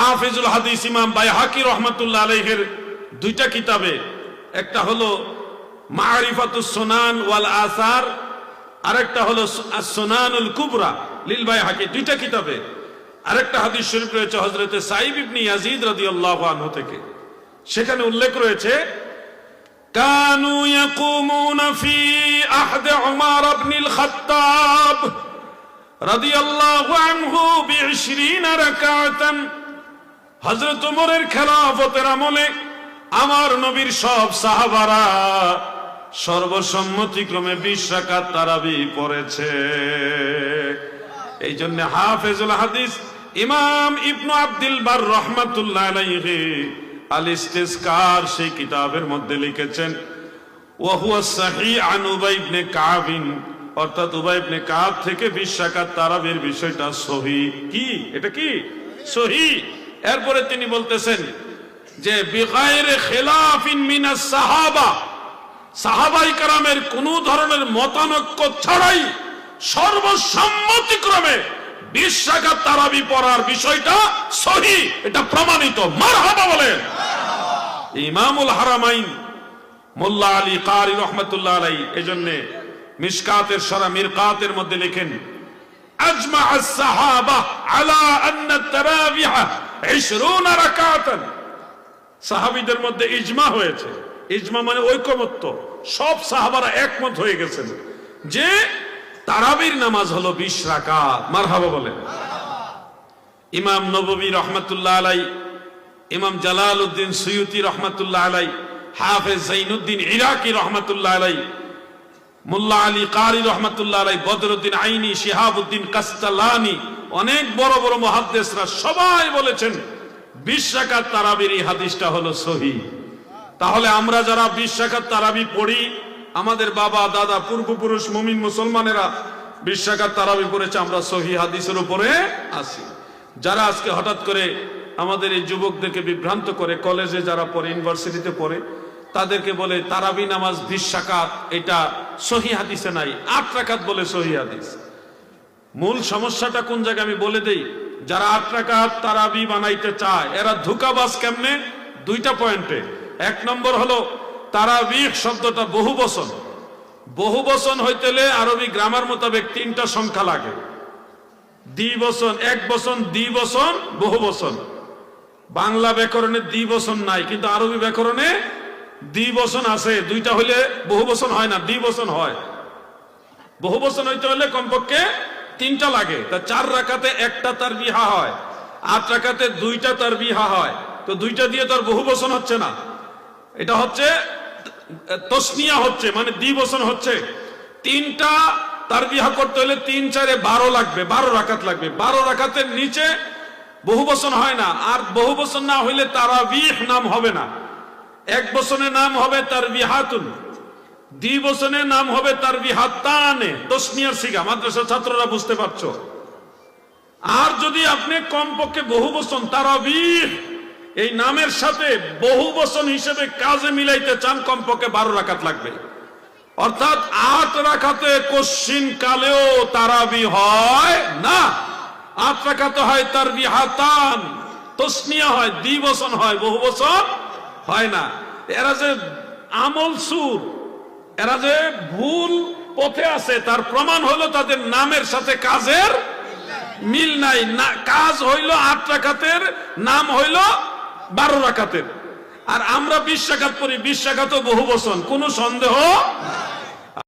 হাফিজুল হাদিস ইমাম বাইহাকি রাহমাতুল্লাহ আলাইহির দুইটা কিতাবে, একটা হলো মারিফাতুস সুনান ওয়াল আসার, আরেকটা হলো as-সুনানুল কুবরা লিল বাইহাকি, দুইটা কিতাবে আরেকটা হাদিস শরীফ রয়েছে হযরতে সাইব ইবনে ইয়াজিদ রাদিয়াল্লাহু আনহু থেকে। সেখানে উল্লেখ রয়েছে কানু ইয়াকুমুনা ফি আহদ উমর ইবনে খাত্তাব রাদিয়াল্লাহু আনহু বি20 রাকাতান। হযরত ওমরের খেলাফতের আমলে আমার নবীর সব সাহাবারা সর্বসম্মতিক্রমে 20 রাকাত তারাবি পড়েছে। এই জন্য হাফেজুল হাদিস ইমাম ইবনু আব্দুল বার রাহমাতুল্লাহ আলাইহি আল ইস্তিসকার সেই কিতাবের মধ্যে লিখেছেন ওয়া হুয়া সহিহ আন উবাই ইবনে কাব, অর্থাৎ উবাই ইবনে কাব থেকে 20 রাকাত তারাবির বিষয়টা সহিহ। কি এটা কি সহিহ? এরপরে তিনি বলতেছেন যে বিগাইরে খিলাফিন মিনাস সাহাবা, সাহাবায়ে কেরামের কোন ধরনের মতানৈক্য ছাড়াই সর্বসম্মতিক্রমে 20 রাকাত তারাবি পড়ার বিষয়টা সহিহ, এটা প্রমাণিত। মারহাবা বলেন। ইমামুল হারামাইন মোল্লা আলী কারি রাহমাতুল্লাহ আলাইহি এজন্য মিশকাতের শরা মিরকাতের মধ্যে লেখেন আজমা আস-সাহাবা আলা আন্না তারাবিহ 20 রাকাতান। সাহাবীদের মধ্যে ইজমা হয়েছে। ইজমা মানে ঐকমত্য, সব সাহাবারা একমত হয়ে গেছেন যে তারাবির নামাজ হলো 20 রাকাত। মারহাবা বলেন। ইমাম নববী রাহমাতুল্লাহ আলাইহি, ইমাম জালালউদ্দিন সুয়ুতি রাহমাতুল্লাহ আলাইহি, হাফেজ যাইনুদ্দিন ইরাকি রাহমাতুল্লাহ আলাইহি, মোল্লা আলী কারি রাহমাতুল্লাহ আলাইহি, বদরউদ্দিন আইনি, শিহাবউদ্দিন কাস্তালানি, অনেক বড় বড় মুহাদ্দিসরা সবাই বলেছেন 20 রাকাত তারাবির এই হাদিসটা হলো সহিহ। তাহলে আমরা যারা 20 রাকাত তারাবি পড়ি, আমাদের বাবা দাদা পূর্বপুরুষ মুমিন মুসলমানেরা 20 রাকাত তারাবি পড়েছে, আমরা সহিহ হাদিসের উপরে আছি। যারা আজকে হঠাৎ করে আমাদের এই যুবকদেরকে বিভ্রান্ত করে, কলেজে যারা পড়ে, ইউনিভার্সিটিতে পড়ে, তাদেরকে বলে তারাবি নামাজ 20 রাকাত, এটা সহিহ হাদিসে নাই, 8 রাকাত বলে সহিহ হাদিস। মূল সমস্যাটা কোন জায়গায় আমি বলে দেই। যারা 8 রাকাত তারাবি বানাইতে চায় এরা ধোঁকাবাজ কেমনে? দুইটা পয়েন্টে। এক নম্বর হলো তারাবিহ শব্দটা বহু বচন। বহু বচন হইতে হলে আরবি গ্রামার মোতাবেক 3টা সংখ্যা লাগে। দ্বিবচন, এক বচন, দ্বিবচন, বহু বচন। বাংলা ব্যাকরণে দ্বিবচন নাই, কিন্তু আরবি ব্যাকরণে দ্বিবচন আছে। দুইটা হইলে বহু বচন হয় না, দ্বিবচন হয়। বহু বচন হইতে হলে কমপক্ষে 3টা লাগে। তা 4 রাকাতে 1টা তারবিহা হয়, 8 রাকাতে 2টা তারবিহা হয়। তো 2টা দিয়ে তো আর বহু বচন হচ্ছে না, এটা হচ্ছে তসনিয়া হচ্ছে, মানে দ্বিবচন হচ্ছে। 3টা তারবিহা করতে হলে 3 4 12 লাগবে, 12 রাকাত লাগবে। 12 রাকাতের নিচে বহু বচন হয় না। আর বহু বচন না হইলে তারাবিহ নাম হবে না। এক বচনের নাম হবে তারবিহাতুন, দ্বিবচনের নাম হবে তারবিহাতানে, তসনিয়ার সিগা। মাদ্রাসার ছাত্ররা বুঝতে পারছো? আর যদি আপনি কমপক্ষে বহু বচন তারাবিহ এই নামের সাথে বহু বচন হিসেবে কাজে মিলাইতে চান, কমপক্ষে 12 রাকাত লাগবে। অর্থাৎ 8 রাকাতে কোশ্চিন কালেও তারাবি হয় না। 8 রাকাতে হয় তারবিহাতান, তসনিয়া হয়, দ্বিবচন হয়, বহু বচন হয় না। এরা যে আমল সুর, এরা যে ভুল পথে আছে, তার প্রমাণ হলো তাদের নামের সাথে কাজের মিল নাই। না, কাজ হইল 8 রাকাতের, নাম হইল 12 রাকাতের। আর আমরা 20 রাকাত পড়ি, 20 রাকাতও বহু বচন, কোনো সন্দেহ